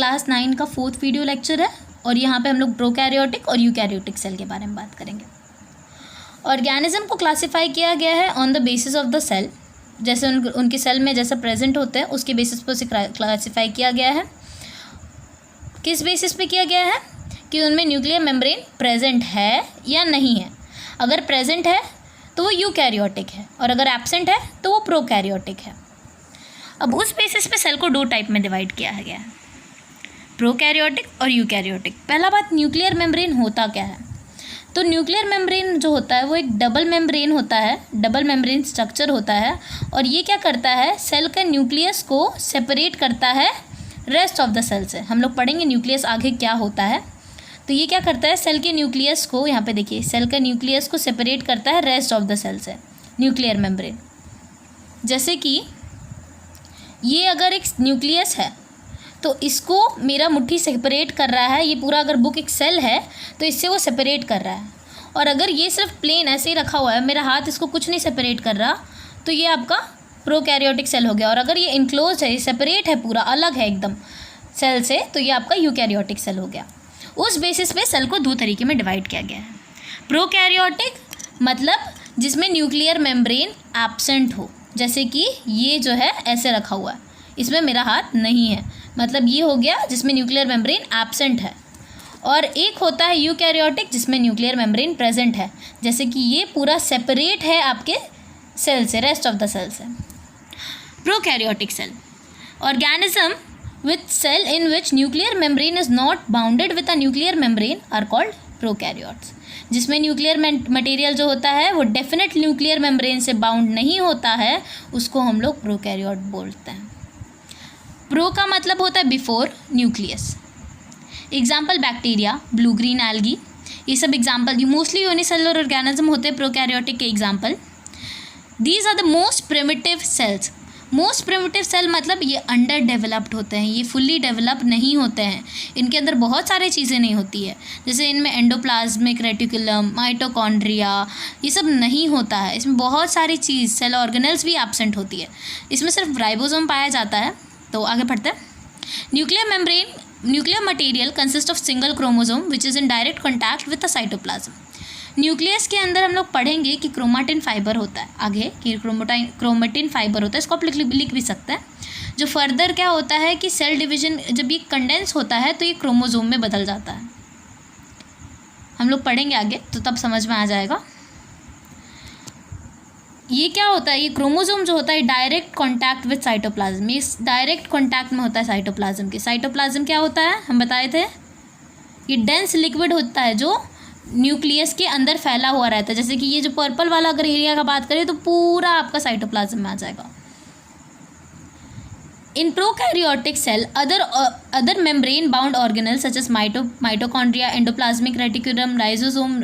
Class 9 का 4th video lecture है और यहाँ पे हम लोग प्रोकैरियोटिक और यूकैरियोटिक सेल के बारे में बात करेंगे। ऑर्गेनिज्म को क्लासिफाई किया गया है on the basis of the cell, जैसे उनके सेल में जैसा प्रेजेंट होते हैं उसके बेसिस पर उसे क्लासिफाई किया गया है। किस बेसिस पे किया गया है कि उनमें न्यूक्लियर मेम्ब्रेन प्रेजेंट है या नहीं है। अगर प्रेजेंट है तो वो यूकैरियोटिक है और अगर एब्सेंट है तो वो प्रोकैरियोटिक है। अब उस बेसिस पे सेल को 2 टाइप में डिवाइड किया गया है, प्रोकैरियोटिक और यूकैरियोटिक। पहला बात, न्यूक्लियर मेम्ब्रेन होता क्या है। तो न्यूक्लियर मेम्ब्रेन जो होता है वो एक डबल मेम्ब्रेन होता है, डबल मेम्ब्रेन स्ट्रक्चर होता है और ये क्या करता है, सेल का न्यूक्लियस को सेपरेट करता है रेस्ट ऑफ द सेल से। हम लोग पढ़ेंगे न्यूक्लियस आगे क्या होता है। तो ये क्या करता है, सेल के न्यूक्लियस को, यहाँ पे देखिए, सेल का न्यूक्लियस को सेपरेट करता है रेस्ट ऑफ द सेल से, न्यूक्लियर मेम्ब्रेन। जैसे कि ये अगर एक न्यूक्लियस है तो इसको मेरा मुट्ठी सेपरेट कर रहा है, ये पूरा अगर बुक एक सेल है तो इससे वो सेपरेट कर रहा है। और अगर ये सिर्फ प्लेन ऐसे ही रखा हुआ है, मेरा हाथ इसको कुछ नहीं सेपरेट कर रहा, तो ये आपका प्रोकैरियोटिक सेल हो गया। और अगर ये इनक्लोज है, ये सेपरेट है, पूरा अलग है एकदम सेल से, तो ये आपका यूकैरियोटिक सेल हो गया। उस बेसिस पे सेल को 2 तरीके में डिवाइड किया गया है। प्रोकैरियोटिक मतलब जिसमें न्यूक्लियर मेम्ब्रेन एब्सेंट हो, जैसे कि ये जो है ऐसे रखा हुआ है, इसमें मेरा हाथ नहीं है, मतलब ये हो गया जिसमें न्यूक्लियर मेम्ब्रेन एब्सेंट है। और एक होता है यूकैरियोटिक जिसमें न्यूक्लियर मेम्ब्रेन प्रेजेंट है, जैसे कि ये पूरा सेपरेट है आपके सेल से, रेस्ट ऑफ द सेल से। Prokaryotic cell, organism with cell in which nuclear membrane is not bounded with a nuclear membrane are called prokaryotes। जिसमें न्यूक्लियर मटेरियल जो होता है वो डेफिनेट न्यूक्लियर मेम्ब्रेन से बाउंड नहीं होता है, उसको हम लोग प्रोकैरियोट बोलते हैं। प्रो का मतलब होता है before nucleus. Example bacteria, blue green algae, ये सब एग्जाम्पल, मोस्टली यूनिसेलुलर ऑर्गेनिज्म होते हैं प्रोकैरियोटिक के example. These are the most primitive cells. Most primitive cell मतलब ये अंडर डेवलप्ड होते हैं, ये फुल्ली डेवलप नहीं होते हैं, इनके अंदर बहुत सारी चीज़ें नहीं होती है, जैसे इनमें एंडोप्लाज्मिक रेटिकुलम, माइटोकॉन्ड्रिया, ये सब नहीं होता है। इसमें बहुत सारी चीज़, सेल ऑर्गेनेल्स भी एब्सेंट होती है। इसमें सिर्फ राइबोसोम पाया जाता है। तो आगे बढ़ते हैं। Nuclear material consist of single chromosome which is in direct contact with the cytoplasm. Nucleus के अंदर हम लोग पढ़ेंगे कि क्रोमाटिन फाइबर होता है आगे, कि क्रोमेटिन फाइबर होता है, इसको आप लिख भी सकते हैं। जो फर्दर क्या होता है कि सेल डिवीजन जब ये कंडेंस होता है तो ये क्रोमोसोम में बदल जाता है। हम लोग पढ़ेंगे आगे तो तब समझ में आ जाएगा। ये क्या होता है, ये क्रोमोसोम जो होता है डायरेक्ट कॉन्टैक्ट विद साइटोप्लाज्म, ये डायरेक्ट कॉन्टैक्ट में होता है साइटोप्लाज्म के। साइटोप्लाज्म क्या होता है, हम बताए थे, ये डेंस लिक्विड होता है जो न्यूक्लियस के अंदर फैला हुआ रहता है। जैसे कि ये जो पर्पल वाला अगर एरिया का बात करें तो पूरा आपका साइटोप्लाज्म में आ जाएगा। In prokaryotic cell other membrane bound organelles such as mitochondria, endoplasmic reticulum, lysosome,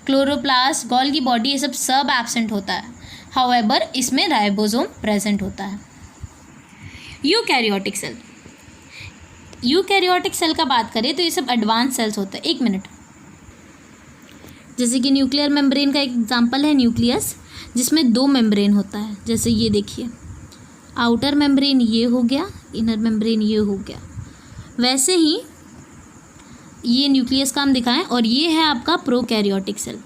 chloroplast, Golgi body, ये सब एब्सेंट होता है। हाउएवर इसमें राइबोसोम प्रेजेंट होता है। यूकैरियोटिक सेल, यूकैरियोटिक सेल का बात करें तो ये सब एडवांस सेल्स होते हैं। 1 मिनट, जैसे कि न्यूक्लियर मेम्ब्रेन का एक एग्जांपल है न्यूक्लियस, जिसमें 2 मेम्ब्रेन होता है। जैसे ये देखिए, आउटर मेम्ब्रेन ये हो गया, इनर मेम्ब्रेन ये हो गया। वैसे ही ये न्यूक्लियस का हम दिखाएं, और ये है आपका प्रोकैरियोटिक सेल,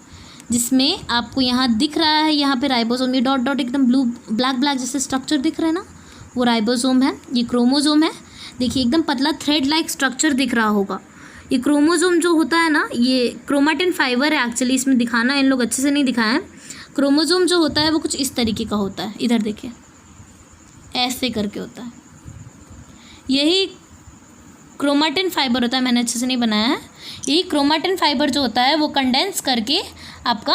जिसमें आपको यहाँ दिख रहा है, यहाँ पे राइबोसोम, ये डॉट डॉट एकदम ब्लैक जैसे स्ट्रक्चर दिख रहा है ना, वो राइबोसोम है। ये क्रोमोसोम है, देखिए एकदम पतला थ्रेड लाइक स्ट्रक्चर दिख रहा होगा। ये क्रोमोसोम जो होता है ना, ये क्रोमाटिन फाइबर है एक्चुअली, इसमें दिखाना इन लोग अच्छे से नहीं दिखाए हैं। क्रोमोसोम जो होता है वो कुछ इस तरीके का होता है, इधर देखिए ऐसे करके होता है, यही क्रोमाटिन फाइबर होता है। मैंने अच्छे से नहीं बनाया है। यही क्रोमाटिन फाइबर जो होता है वो कंडेंस करके आपका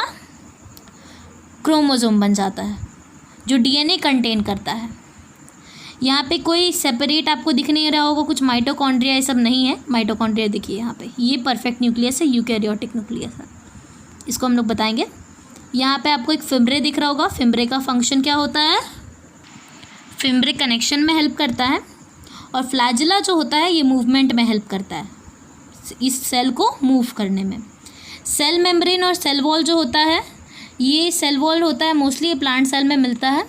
क्रोमोसोम बन जाता है, जो डीएनए कंटेन करता है। यहाँ पे कोई सेपरेट आपको दिख नहीं रहा होगा, कुछ माइटोकॉन्ड्रिया ये सब नहीं है। माइटोकॉन्ड्रिया देखिए यहाँ पे, ये परफेक्ट न्यूक्लियस है, यूकैरियोटिक न्यूक्लियस है, इसको हम लोग बताएंगे। यहाँ पे आपको एक फिम्ब्रे दिख रहा होगा। फिम्ब्रे का फंक्शन क्या होता है, फिम्ब्रे कनेक्शन में हेल्प करता है, और फ्लैजिला जो होता है ये मूवमेंट में हेल्प करता है, इस सेल को मूव करने में। सेल मेम्ब्रेन और सेल वॉल जो होता है, ये सेल वॉल होता है मोस्टली ये प्लांट सेल में मिलता है,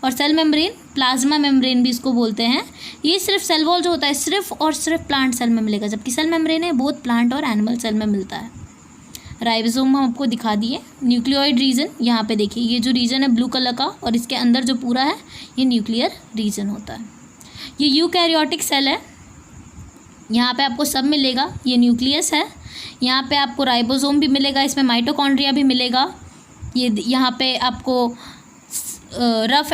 और सेल मेम्ब्रेन प्लाज्मा मेम्ब्रेन भी इसको बोलते हैं। ये सिर्फ सेल वॉल जो होता है सिर्फ और सिर्फ प्लांट सेल में मिलेगा, जबकि सेल मेम्ब्रेन है बोथ प्लांट और एनिमल सेल में मिलता है। राइबोसोम हम आपको दिखा दिए। न्यूक्लियोइड रीजन यहाँ पे देखिए, ये जो रीजन है ब्लू कलर का और इसके अंदर जो पूरा है ये न्यूक्लियर रीजन होता है। ये यूकैरियोटिक सेल है, यहाँ पे आपको सब मिलेगा। ये न्यूक्लियस है, यहाँ पे आपको राइबोसोम भी मिलेगा, इसमें माइटोकॉन्ड्रिया भी मिलेगा। ये यहाँ पे आपको रफ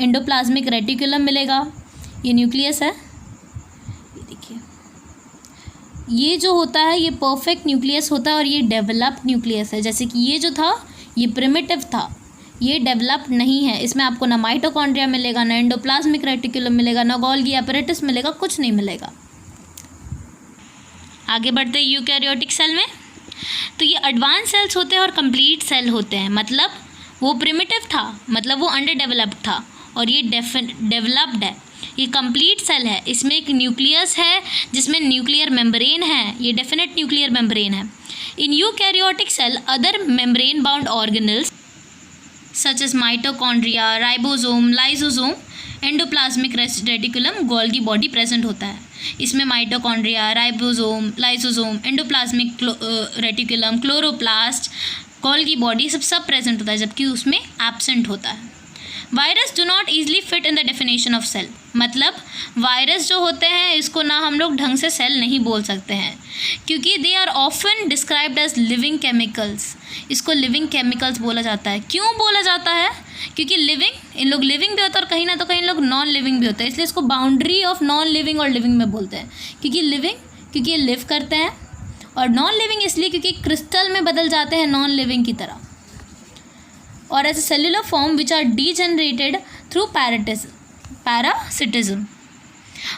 एंडोप्लाज्मिक रेटिकुलम मिलेगा। ये न्यूक्लियस है, ये देखिए, ये जो होता है ये परफेक्ट न्यूक्लियस होता है और ये डेवलप्ड न्यूक्लियस है। जैसे कि ये जो था ये प्रिमिटिव था, ये डेवलप्ड नहीं है। इसमें आपको ना माइटोकॉन्ड्रिया मिलेगा, ना एंडोप्लाज्मिक रेटिकुलम मिलेगा, ना गोल्गी एपैरेटस मिलेगा, कुछ नहीं मिलेगा। आगे बढ़ते हैं यूकैरियोटिक सेल में। तो ये एडवांस सेल्स होते हैं और कंप्लीट सेल होते हैं। मतलब वो प्रिमिटिव था, मतलब वो अंडर डेवलप्ड था, और ये डेवलप्ड है। ये कंप्लीट सेल है, इसमें एक न्यूक्लियस है जिसमें न्यूक्लियर मेम्ब्रेन है, ये डेफिनेट न्यूक्लियर मेम्ब्रेन है। In eukaryotic cell other membrane bound organelles such as mitochondria, ribosome, lysosome, endoplasmic reticulum, Golgi body present होता है। इसमें mitochondria, ribosome, lysosome, endoplasmic reticulum, chloroplast, Golgi body सब present होता है, जबकि उसमें एब्सेंट होता है। Virus do not easily fit in the definition of cell. मतलब वायरस जो होते हैं इसको ना हम लोग ढंग से सेल नहीं बोल सकते हैं, क्योंकि they are often described as living chemicals. इसको लिविंग केमिकल्स बोला जाता है। क्यों बोला जाता है? क्योंकि लिविंग, इन लोग लिविंग भी होता है और कहीं ना तो कहीं लोग नॉन लिविंग भी होते हैं, इसलिए इसको बाउंड्री ऑफ नॉन लिविंग और लिविंग में बोलते हैं। क्योंकि लिविंग क्योंकि ये लिव करते हैं, और नॉन लिविंग इसलिए क्योंकि क्रिस्टल में बदल जाते हैं नॉन लिविंग की तरह, और as a cellular form which are degenerated through parasitism.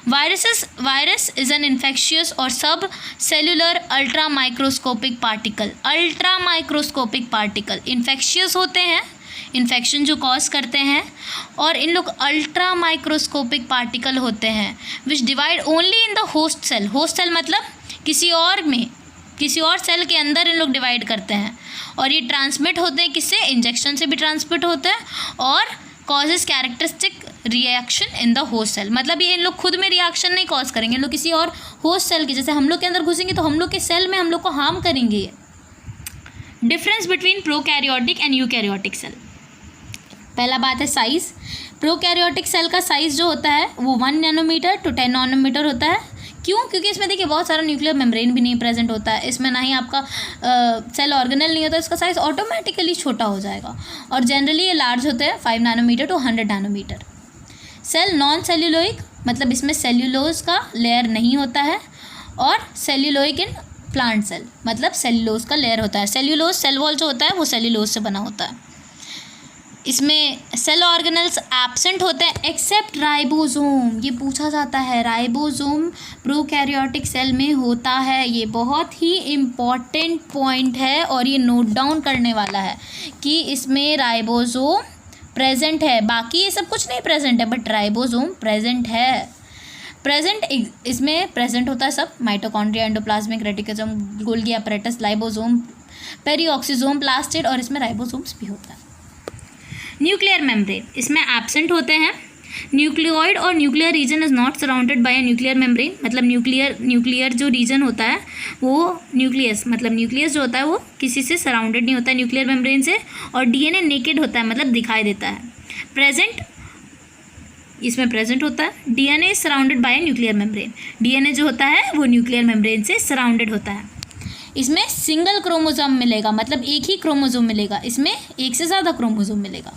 Virus is an infectious or subcellular ultramicroscopic particle. Ultramicroscopic particle infectious होते हैं, इन्फेक्शन जो कॉज करते हैं, और इन लोग अल्ट्रा माइक्रोस्कोपिक पार्टिकल होते हैं which divide only in the host cell. Host cell मतलब किसी और सेल के अंदर इन लोग डिवाइड करते हैं, और ये ट्रांसमिट होते हैं किससे? इंजेक्शन से भी ट्रांसमिट होते हैं, और causes characteristic reaction in the host cell. मतलब ये इन लोग खुद में रिएक्शन नहीं कॉज करेंगे, इन लोग किसी और होस्ट सेल के, जैसे हम लोग के अंदर घुसेंगे तो हम लोग के सेल में हम लोग को हार्म करेंगे। Difference between prokaryotic and eukaryotic cell. पहला बात है साइज़। प्रोकैरियोटिक सेल का साइज़ जो होता है वो 1 नैनोमीटर टू 10 नैनोमीटर होता है। क्यों? क्योंकि इसमें देखिए बहुत सारा न्यूक्लियर मेम्ब्रेन भी नहीं प्रेजेंट होता है, इसमें ना ही आपका सेल ऑर्गेनल नहीं होता, इसका साइज़ ऑटोमेटिकली छोटा हो जाएगा। और जनरली ये लार्ज होते हैं 5 nanometre to 100 nanometre. Cell non cellulosic, मतलब इसमें सेल्यूलोज का लेयर नहीं होता है, और सेल्यूलोइक इन प्लांट सेल, मतलब सेल्यूलोज का लेयर होता है। सेल्यूलोज सेल वॉल जो होता है वो सेल्यूलोज से बना होता है। इसमें सेल ऑर्गेनल्स एब्सेंट होते हैं एक्सेप्ट राइबोसोम। ये पूछा जाता है, राइबोसोम प्रोकैरियोटिक सेल में होता है। ये बहुत ही इम्पॉर्टेंट पॉइंट है और ये नोट डाउन करने वाला है कि इसमें राइबोसोम प्रेजेंट है। बाकी ये सब कुछ नहीं प्रेजेंट है, बट राइबोसोम प्रेजेंट इसमें प्रेजेंट होता है सब। Mitochondria, endoplasmic reticulum, Golgi apparatus, lysosome, peroxisome, plastid, और इसमें राइबोसोम्स भी होता है। न्यूक्लियर मेम्ब्रेन इसमें एब्सेंट होते हैं। न्यूक्लियोइड और nuclear region is not surrounded by a nuclear membrane. मतलब न्यूक्लियर जो रीजन होता है वो न्यूक्लियस जो होता है वो किसी से सराउंडेड नहीं होता है न्यूक्लियर मेम्ब्रेन से, और डीएनए नेकेड होता है, मतलब दिखाई देता है। इसमें प्रेजेंट होता है। DNA is surrounded by nuclear membrane. DNA जो होता है वो न्यूक्लियर मेम्ब्रेन से सराउंडेड होता है। इसमें सिंगल क्रोमोसोम मिलेगा, मतलब एक ही क्रोमोसोम मिलेगा, इसमें एक से ज़्यादा क्रोमोसोम मिलेगा।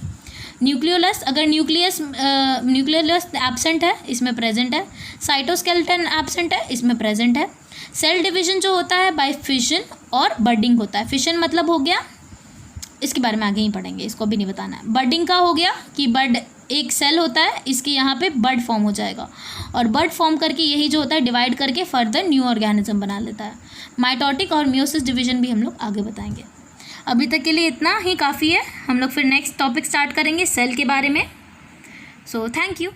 न्यूक्लियोलस, अगर न्यूक्लियोलस एब्सेंट है, इसमें प्रेजेंट है। साइटोस्केलेटन एब्सेंट है, इसमें प्रेजेंट है। सेल डिवीजन जो होता है बाय फिशन और बडिंग होता है। फिशन मतलब हो गया, इसके बारे में आगे ही पढ़ेंगे, इसको भी नहीं बताना है। बडिंग का हो गया कि बड एक सेल होता है, इसके यहाँ पे बड फॉर्म हो जाएगा, और बड फॉर्म करके यही जो होता है डिवाइड करके फर्दर न्यू ऑर्गेनिज्म बना लेता है। माइटोटिक और मियोसिस डिवीजन भी हम लोग आगे बताएंगे। अभी तक के लिए इतना ही काफ़ी है, हम लोग फिर नेक्स्ट टॉपिक स्टार्ट करेंगे सेल के बारे में। So thank you.